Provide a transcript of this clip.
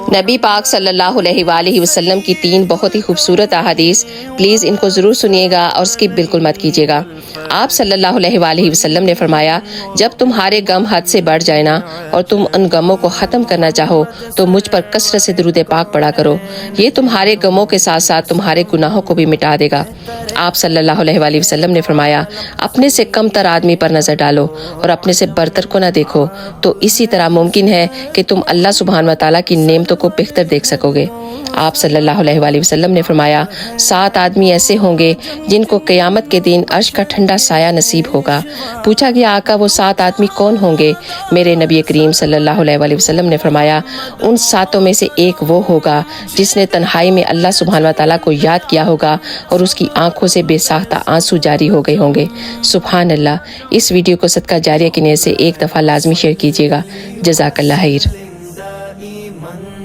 نبی پاک صلی اللہ علیہ وآلہ وسلم کی 3 بہت ہی خوبصورت احادیث، پلیز ان کو ضرور سنیے گا اور اسکپ بالکل مت کیجیے گا۔ آپ صلی اللہ علیہ وآلہ وسلم نے فرمایا، جب تمہارے غم حد سے بڑھ جائے نا اور تم ان غموں کو ختم کرنا چاہو تو مجھ پر کثرت سے درود پاک پڑھا کرو، یہ تمہارے غموں کے ساتھ ساتھ تمہارے گناہوں کو بھی مٹا دے گا۔ آپ صلی اللہ علیہ وآلہ وسلم نے فرمایا، اپنے سے کم تر آدمی پر نظر ڈالو اور اپنے سے برتر کو نہ دیکھو، تو اسی طرح ممکن ہے کہ تم اللہ سبحانہ و تعالیٰ کی نعمتوں کو بہتر دیکھ سکو گے۔ آپ صلی اللہ علیہ وآلہ وسلم نے فرمایا، 7 آدمی ایسے ہوں گے جن کو قیامت کے دن عرش کا ٹھنڈا سایہ نصیب ہوگا۔ پوچھا گیا، آقا وہ 7 آدمی کون ہوں گے؟ میرے نبی کریم صلی اللہ علیہ وآلہ وسلم نے فرمایا، ان 7 میں سے ایک وہ ہوگا جس نے تنہائی میں اللہ سبحانہ و تعالیٰ کو یاد کیا ہوگا اور اس کی آنکھوں سے بے ساختہ آنسو جاری ہو گئے ہوں گے۔ سبحان اللہ۔ اس ویڈیو کو صدقہ جاریہ کی نیت سے ایک دفعہ لازمی شیئر کیجیے گا۔ جزاک اللہ خیر۔